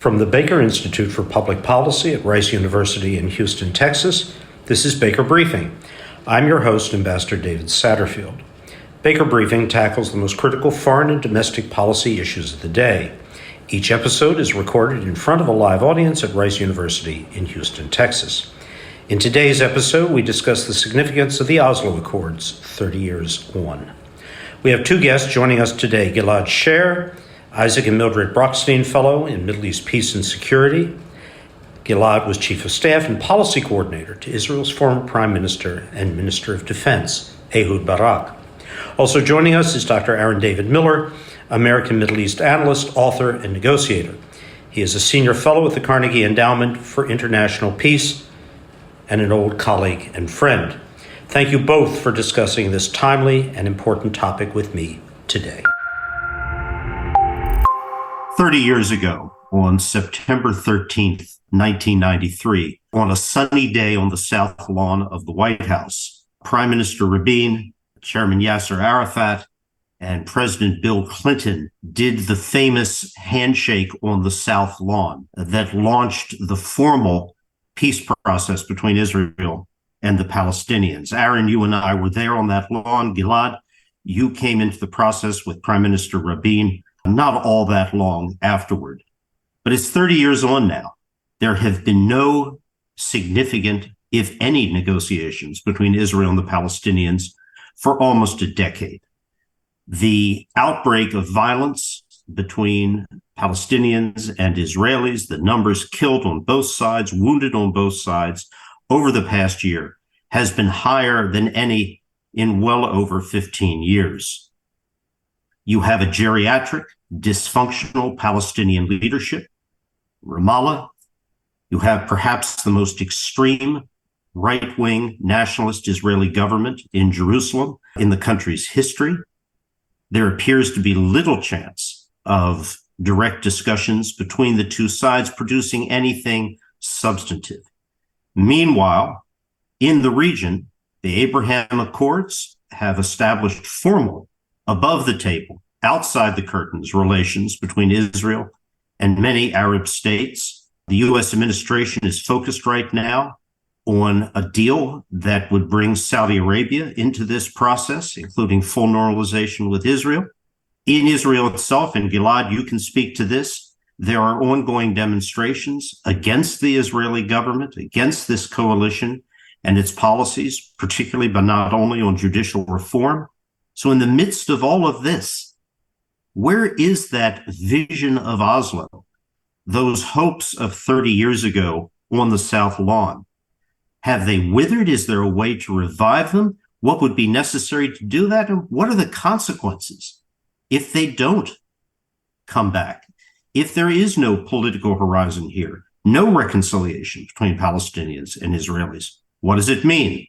From the Baker Institute for Public Policy at Rice University in Houston, Texas, this is Baker Briefing. I'm your host, Ambassador David Satterfield. Baker Briefing tackles the most critical foreign and domestic policy issues of the day. Each episode is recorded in front of a live audience at Rice University in Houston, Texas. In today's episode, we discuss the significance of the Oslo Accords 30 years on. We have two guests joining us today, Gilead Sher, Isaac and Mildred Brockstein Fellow in Middle East Peace and Security. Gilead was Chief of Staff and Policy Coordinator to Israel's former Prime Minister and Minister of Defense, Ehud Barak. Also joining us is Dr. Aaron David Miller, American Middle East analyst, author, and negotiator. He is a senior fellow at the Carnegie Endowment for International Peace and an old colleague and friend. Thank you both for discussing this timely and important topic with me today. 30 years ago, on September 13th, 1993, on a sunny day on the South Lawn of the White House, Prime Minister Rabin, Chairman Yasser Arafat, and President Bill Clinton did the famous handshake on the South Lawn that launched the formal peace process between Israel and the Palestinians. Aaron, you and I were there on that lawn. Gilead, you came into the process with Prime Minister Rabin not all that long afterward. But it's 30 years on now. There have been no significant, if any, negotiations between Israel and the Palestinians for almost a decade. The outbreak of violence between Palestinians and Israelis, the numbers killed on both sides, wounded on both sides over the past year, has been higher than any in well over 15 years. You have a geriatric, dysfunctional Palestinian leadership, Ramallah. You have perhaps the most extreme right-wing nationalist Israeli government in Jerusalem in the country's history. There appears to be little chance of direct discussions between the two sides producing anything substantive. Meanwhile, in the region, the Abraham Accords have established formal, above the table, outside the curtains, relations between Israel and many Arab states. The U.S. administration is focused right now on a deal that would bring Saudi Arabia into this process, including full normalization with Israel. In Israel itself, and Gilead, you can speak to this, there are ongoing demonstrations against the Israeli government, against this coalition and its policies, particularly, but not only, on judicial reform. So in the midst of all of this, where is that vision of Oslo, those hopes of 30 years ago on the South Lawn? Have they withered? Is there a way to revive them? What would be necessary to do that? And what are the consequences if they don't come back? If there is no political horizon here, no reconciliation between Palestinians and Israelis, what does it mean?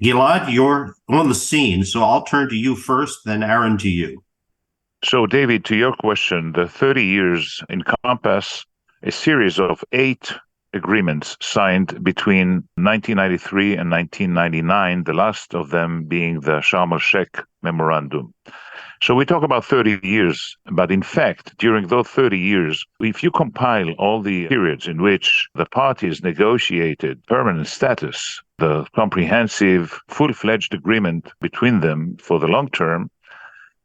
Gilead, you're on the scene, so I'll turn to you first, then Aaron to you. So, David, to your question, the 30 years encompass a series of 8 agreements signed between 1993 and 1999, the last of them being the Sharm el-Sheikh Memorandum. So we talk about 30 years, but in fact, during those 30 years, if you compile all the periods in which the parties negotiated permanent status, the comprehensive, full-fledged agreement between them for the long term,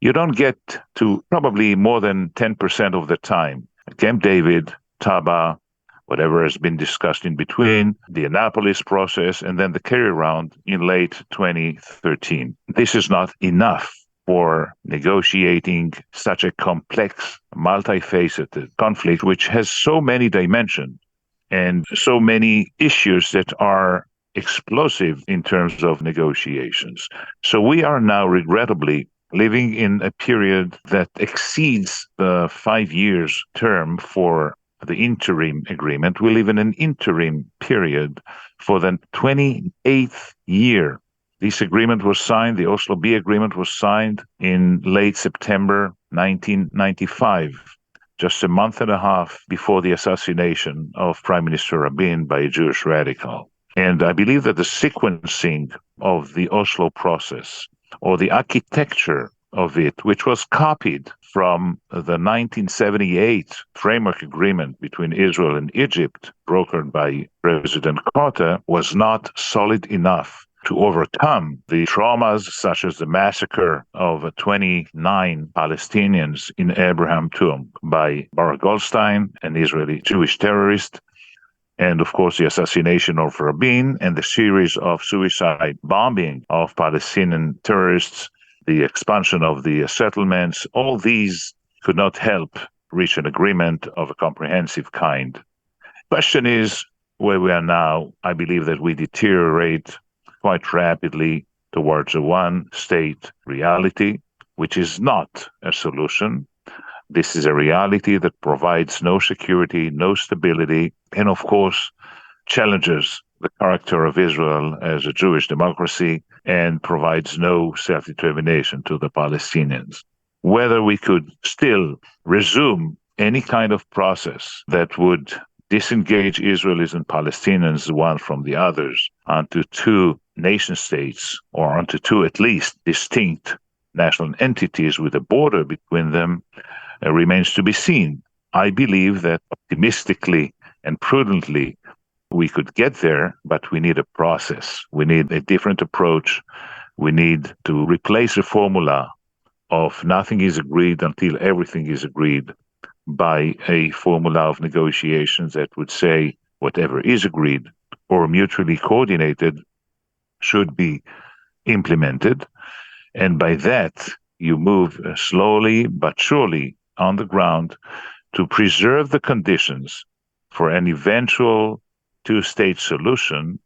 you don't get to probably more than 10% of the time. Camp David, Taba, whatever has been discussed in between, the Annapolis process, and then the carry round in late 2013. This is not enough for negotiating such a complex, multifaceted conflict, which has so many dimensions and so many issues that are explosive in terms of negotiations. So we are now, regrettably, living in a period that exceeds the 5 years term for the interim agreement. We live in an interim period for the 28th year. This agreement was signed, the Oslo B agreement was signed in late September 1995, just a month and a half before the assassination of Prime Minister Rabin by a Jewish radical. And I believe that the sequencing of the Oslo process, or the architecture of it, which was copied from the 1978 framework agreement between Israel and Egypt, brokered by President Carter, was not solid enough to overcome the traumas such as the massacre of 29 Palestinians in Abraham Tomb by Barak Goldstein, an Israeli Jewish terrorist, and of course the assassination of Rabin and the series of suicide bombing of Palestinian terrorists, the expansion of the settlements. All these could not help reach an agreement of a comprehensive kind. Question is, where we are now, I believe that we deteriorate quite rapidly towards a one-state reality, which is not a solution. This is a reality that provides no security, no stability, and of course challenges the character of Israel as a Jewish democracy and provides no self-determination to the Palestinians. Whether we could still resume any kind of process that would disengage Israelis and Palestinians one from the others onto two nation states or onto two at least distinct national entities with a border between them remains to be seen. I believe that optimistically and prudently we could get there, but we need a process. We need a different approach. We need to replace a formula of nothing is agreed until everything is agreed by a formula of negotiations that would say whatever is agreed or mutually coordinated should be implemented. And by that, you move slowly but surely on the ground to preserve the conditions for an eventual two-state solution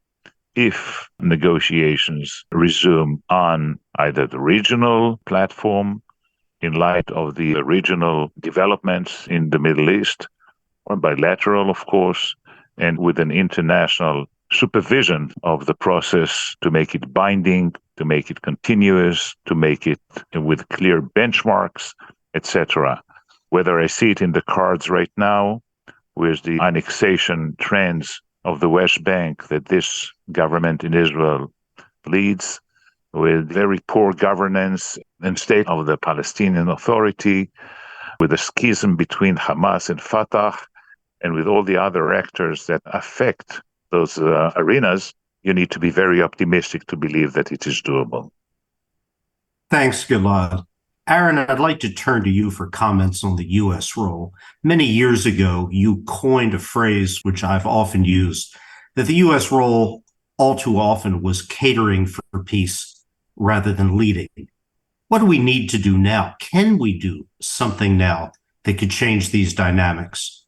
if negotiations resume on either the regional platform in light of the regional developments in the Middle East, or bilateral, of course, and with an international supervision of the process to make it binding, to make it continuous, to make it with clear benchmarks, etc. Whether I see it in the cards right now with the annexation trends of the West Bank that this government in Israel leads, with very poor governance and state of the Palestinian Authority, with a schism between Hamas and Fatah, and with all the other actors that affect those arenas, you need to be very optimistic to believe that it is doable. Thanks, Gilad. Aaron, I'd like to turn to you for comments on the U.S. role. Many years ago, you coined a phrase which I've often used, that the U.S. role all too often was catering for peace rather than leading. What do we need to do now? Can we do something now that could change these dynamics?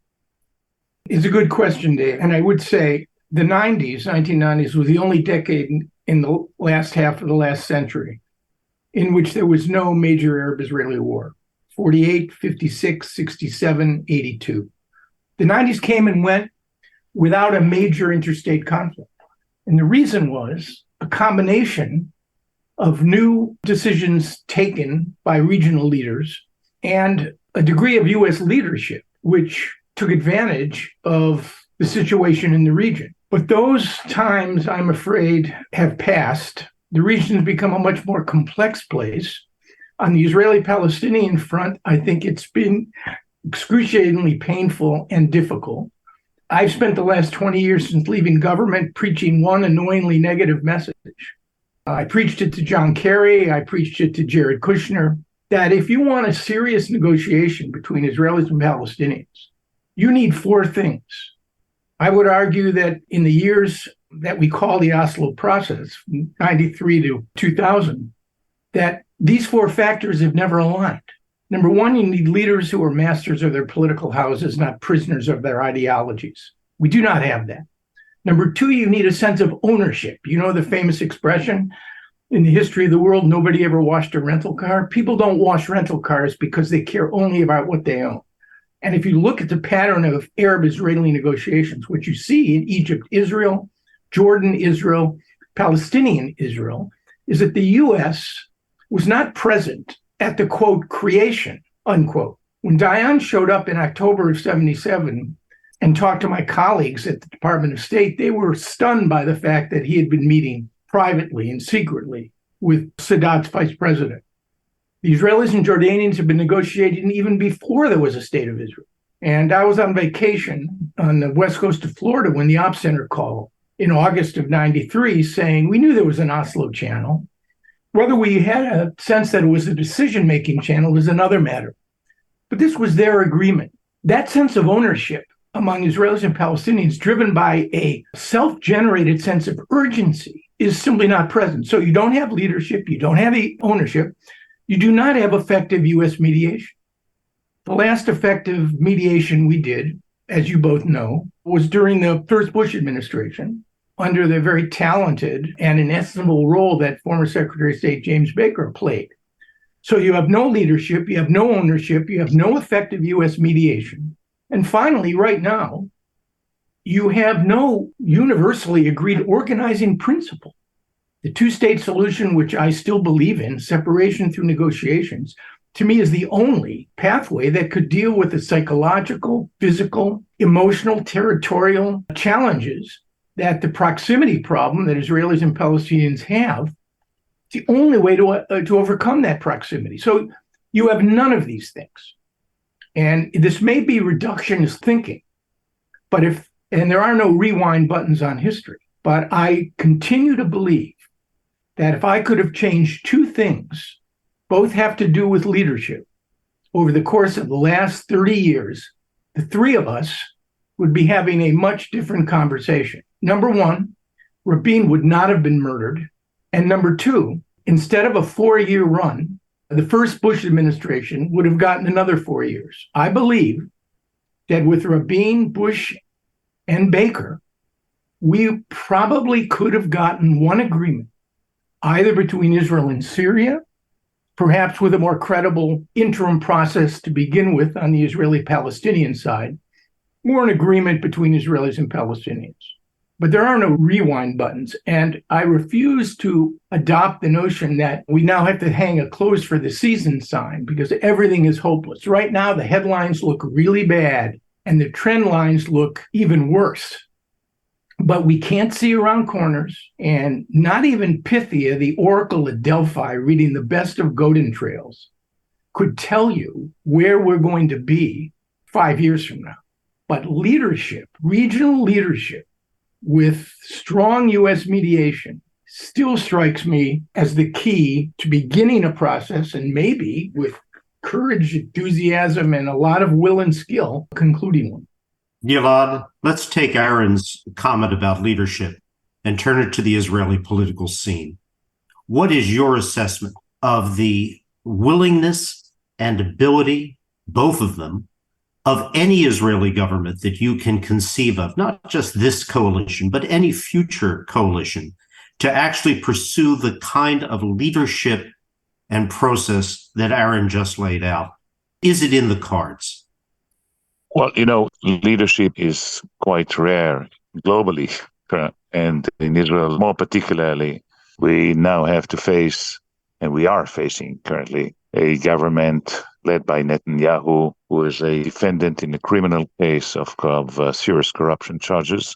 It's a good question, Dave. And I would say the 1990s, was the only decade in the last half of the last century in which there was no major Arab-Israeli war. 48, 56, 67, 82. The 90s came and went without a major interstate conflict. And the reason was a combination of new decisions taken by regional leaders and a degree of U.S. leadership, which took advantage of the situation in the region. But those times, I'm afraid, have passed. The region has become a much more complex place. On the Israeli-Palestinian front, I think it's been excruciatingly painful and difficult. I've spent the last 20 years since leaving government preaching one annoyingly negative message. I preached it to John Kerry. I preached it to Jared Kushner, that if you want a serious negotiation between Israelis and Palestinians, you need four things. I would argue that in the years that we call the Oslo process, from 93 to 2000, that these four factors have never aligned. Number one, you need leaders who are masters of their political houses, not prisoners of their ideologies. We do not have that. Number two, you need a sense of ownership. You know the famous expression in the history of the world, nobody ever washed a rental car? People don't wash rental cars because they care only about what they own. And if you look at the pattern of Arab-Israeli negotiations, what you see in Egypt, Israel, Jordan, Israel, Palestinian Israel, is that the U.S. was not present at the, quote, creation, unquote. When Dayan showed up in October of 77 and talked to my colleagues at the Department of State, they were stunned by the fact that he had been meeting privately and secretly with Sadat's vice president. The Israelis and Jordanians have been negotiating even before there was a state of Israel. And I was on vacation on the west coast of Florida when the Op Center called in August of 93 saying we knew there was an Oslo channel. Whether we had a sense that it was a decision-making channel is another matter. But this was their agreement. That sense of ownership among Israelis and Palestinians, driven by a self-generated sense of urgency, is simply not present. So you don't have leadership, you don't have ownership, you do not have effective U.S. mediation. The last effective mediation we did, as you both know, was during the first Bush administration, under the very talented and inestimable role that former Secretary of State James Baker played. So you have no leadership, you have no ownership, you have no effective U.S. mediation. And finally, right now, you have no universally agreed organizing principle. The two-state solution, which I still believe in, separation through negotiations, to me is the only pathway that could deal with the psychological, physical, emotional, territorial challenges that the proximity problem that Israelis and Palestinians have. It's the only way to overcome that proximity. So you have none of these things. And this may be reductionist thinking, and there are no rewind buttons on history, but I continue to believe that if I could have changed two things, both have to do with leadership, over the course of the last 30 years, the three of us would be having a much different conversation. Number one, Rabin would not have been murdered. And number two, instead of a 4-year run, the first Bush administration would have gotten another 4 years. I believe that with Rabin, Bush, and Baker, we probably could have gotten one agreement, either between Israel and Syria, perhaps with a more credible interim process to begin with on the Israeli-Palestinian side, or an agreement between Israelis and Palestinians. But there are no rewind buttons. And I refuse to adopt the notion that we now have to hang a close for the season sign because everything is hopeless. Right now, the headlines look really bad and the trend lines look even worse. But we can't see around corners, and not even Pythia, the oracle at Delphi, reading the best of Godin trails, could tell you where we're going to be 5 years from now. But leadership, regional leadership, with strong U.S. mediation, still strikes me as the key to beginning a process, and maybe with courage, enthusiasm, and a lot of will and skill, concluding one. Gilad, let's take Aaron's comment about leadership and turn it to the Israeli political scene. What is your assessment of the willingness and ability, both of them, of any Israeli government that you can conceive of, not just this coalition, but any future coalition, to actually pursue the kind of leadership and process that Aaron just laid out? Is it in the cards? Well, leadership is quite rare globally, and in Israel more particularly. We now have to face, and we are facing currently, a government led by Netanyahu, who is a defendant in a criminal case of serious corruption charges,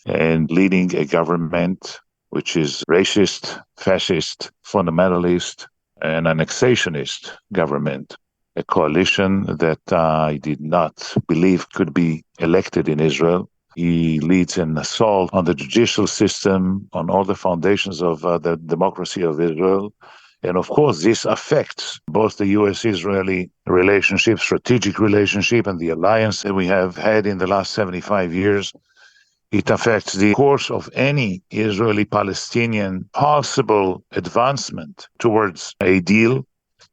and leading a government which is racist, fascist, fundamentalist, and annexationist government. A coalition that I did not believe could be elected in Israel. He leads an assault on the judicial system, on all the foundations of the democracy of Israel. And of course, this affects both the U.S.-Israeli relationship, strategic relationship, and the alliance that we have had in the last 75 years. It affects the course of any Israeli-Palestinian possible advancement towards a deal.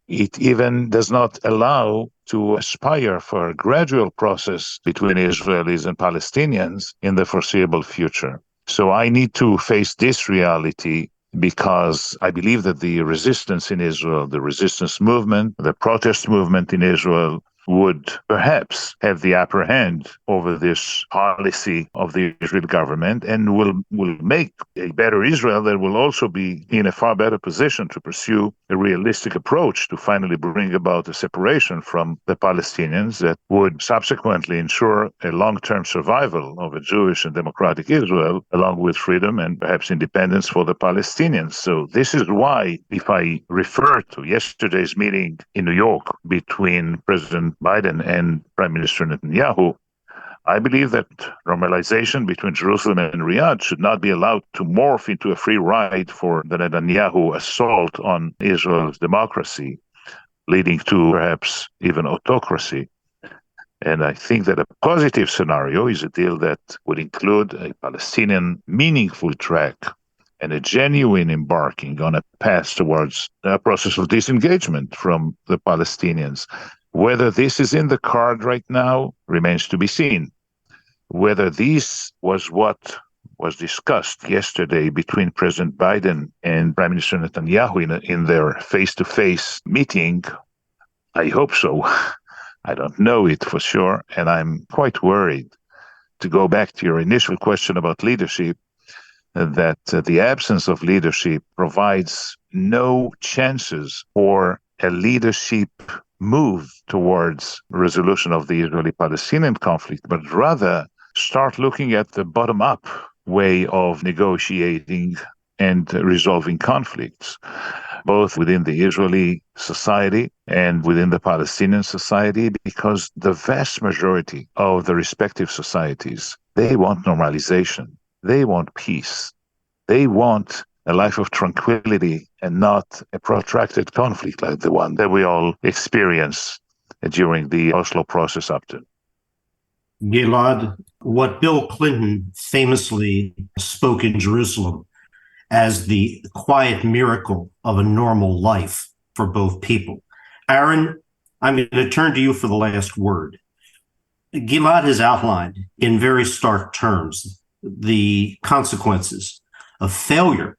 It even does not allow to aspire for a gradual process between Israelis and Palestinians in the foreseeable future. So I need to face this reality because I believe that the resistance in Israel, the resistance movement, the protest movement in Israel would perhaps have the upper hand over this policy of the Israeli government and will make a better Israel that will also be in a far better position to pursue a realistic approach to finally bring about a separation from the Palestinians that would subsequently ensure a long-term survival of a Jewish and democratic Israel, along with freedom and perhaps independence for the Palestinians. So this is why, if I refer to yesterday's meeting in New York between President Biden and Prime Minister Netanyahu, I believe that normalization between Jerusalem and Riyadh should not be allowed to morph into a free ride for the Netanyahu assault on Israel's democracy, leading to perhaps even autocracy. And I think that a positive scenario is a deal that would include a Palestinian meaningful track and a genuine embarking on a path towards a process of disengagement from the Palestinians. Whether this is in the card right now remains to be seen. Whether this was what was discussed yesterday between President Biden and Prime Minister Netanyahu in their face-to-face meeting, I hope so. I don't know it for sure, and I'm quite worried. To go back to your initial question about leadership, that the absence of leadership provides no chances for a leadership move towards resolution of the Israeli-Palestinian conflict, but rather start looking at the bottom-up way of negotiating and resolving conflicts, both within the Israeli society and within the Palestinian society, because the vast majority of the respective societies, they want normalization. They want peace. They want a life of tranquility and not a protracted conflict like the one that we all experience during the Oslo process up to. Gilad, what Bill Clinton famously spoke in Jerusalem as the quiet miracle of a normal life for both people. Aaron, I'm going to turn to you for the last word. Gilad has outlined in very stark terms the consequences of failure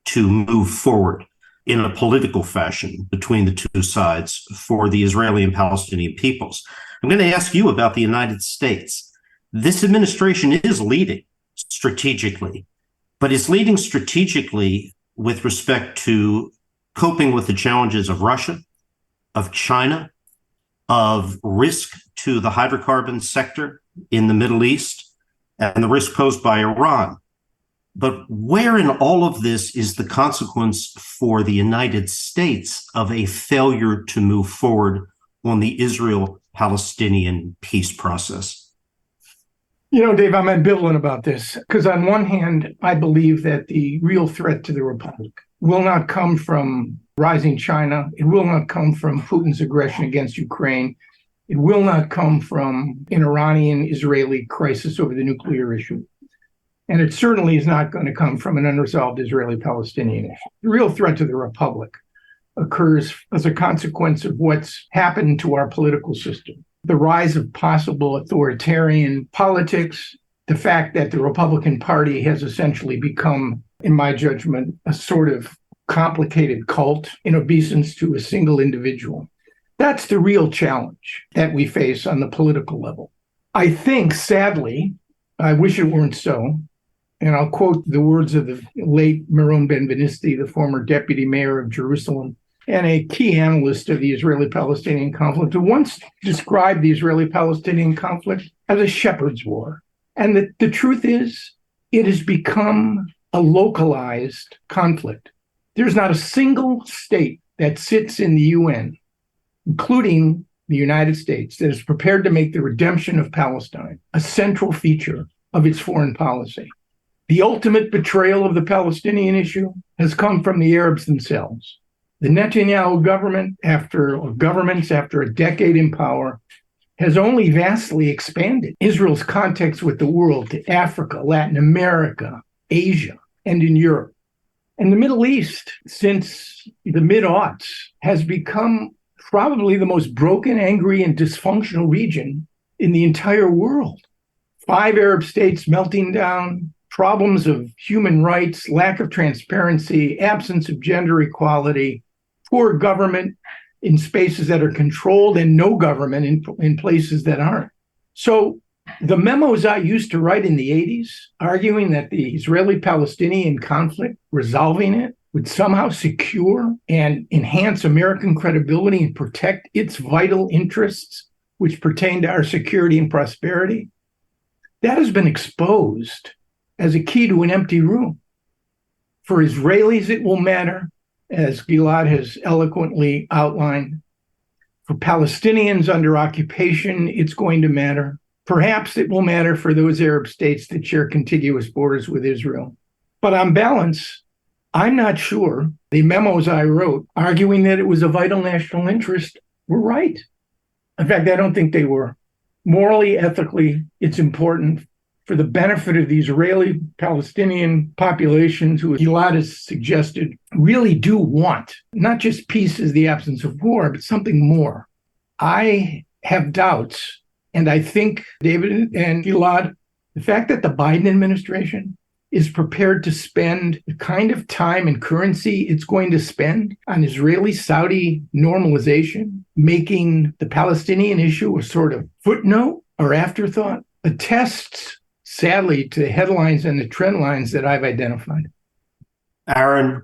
to move forward in a political fashion between the two sides for the Israeli and Palestinian peoples. I'm going to ask you about the United States. This administration is leading strategically, but it's leading strategically with respect to coping with the challenges of Russia, of China, of risk to the hydrocarbon sector in the Middle East, and the risk posed by Iran. But where in all of this is the consequence for the United States of a failure to move forward on the Israel-Palestinian peace process? You know, Dave, I'm ambivalent about this because on one hand, I believe that the real threat to the Republic will not come from rising China. It will not come from Putin's aggression against Ukraine. It will not come from an Iranian-Israeli crisis over the nuclear issue. And it certainly is not going to come from an unresolved Israeli-Palestinian issue. The real threat to the Republic occurs as a consequence of what's happened to our political system. The rise of possible authoritarian politics, the fact that the Republican Party has essentially become, in my judgment, a sort of complicated cult in obeisance to a single individual. That's the real challenge that we face on the political level. I think, sadly, I wish it weren't so, and I'll quote the words of the late Meron Ben-Benisti, the former deputy mayor of Jerusalem, and a key analyst of the Israeli-Palestinian conflict, who once described the Israeli-Palestinian conflict as a shepherd's war. And the truth is, it has become a localized conflict. There's not a single state that sits in the UN, including the United States, that is prepared to make the redemption of Palestine a central feature of its foreign policy. The ultimate betrayal of the Palestinian issue has come from the Arabs themselves. The Netanyahu government, governments after a decade in power, has only vastly expanded Israel's contacts with the world to Africa, Latin America, Asia, and in Europe. And the Middle East, since the mid-aughts, has become probably the most broken, angry, and dysfunctional region in the entire world. 5 Arab states melting down, problems of human rights, lack of transparency, absence of gender equality, poor government, in spaces that are controlled and no government in places that aren't. So the memos I used to write in the 80s, arguing that the Israeli-Palestinian conflict, resolving it, would somehow secure and enhance American credibility and protect its vital interests, which pertain to our security and prosperity, that has been exposed as a key to an empty room. For Israelis, it will matter, as Gilead has eloquently outlined. For Palestinians under occupation, it's going to matter. Perhaps it will matter for those Arab states that share contiguous borders with Israel. But on balance, I'm not sure the memos I wrote arguing that it was a vital national interest were right. In fact, I don't think they were. Morally, ethically, it's important for the benefit of the Israeli-Palestinian populations who, Gilead has suggested, really do want not just peace as the absence of war, but something more. I have doubts, and I think, David and Gilead, the fact that the Biden administration is prepared to spend the kind of time and currency it's going to spend on Israeli-Saudi normalization, making the Palestinian issue a sort of footnote or afterthought, attests, sadly, to the headlines and the trend lines that I've identified. Aaron,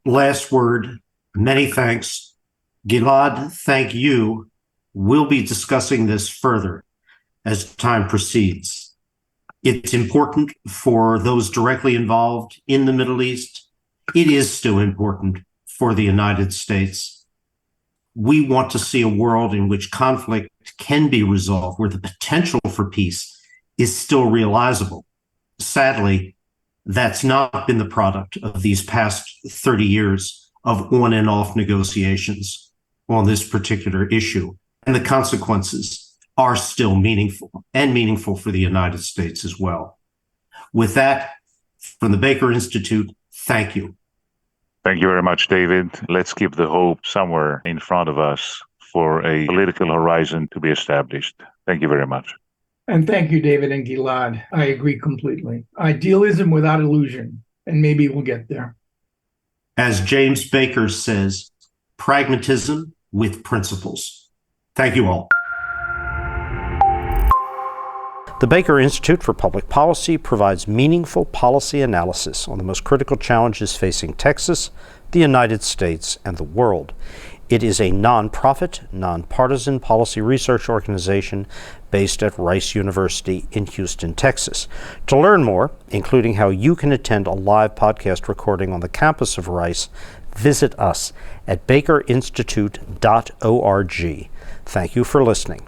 last word. Many thanks. Gilead, thank you. We'll be discussing this further as time proceeds. It's important for those directly involved in the Middle East. It is still important for the United States. We want to see a world in which conflict can be resolved, where the potential for peace is still realizable. Sadly, that's not been the product of these past 30 years of on and off negotiations on this particular issue. And the consequences are still meaningful, and meaningful for the United States as well. With that, from the Baker Institute, thank you. Thank you very much, David. Let's keep the hope somewhere in front of us for a political horizon to be established. Thank you very much. And thank you, David and Gilead. I agree completely. Idealism without illusion, and maybe we'll get there. As James Baker says, pragmatism with principles. Thank you all. The Baker Institute for Public Policy provides meaningful policy analysis on the most critical challenges facing Texas, the United States, and the world. It is a nonprofit, nonpartisan policy research organization based at Rice University in Houston, Texas. To learn more, including how you can attend a live podcast recording on the campus of Rice, visit us at bakerinstitute.org. Thank you for listening.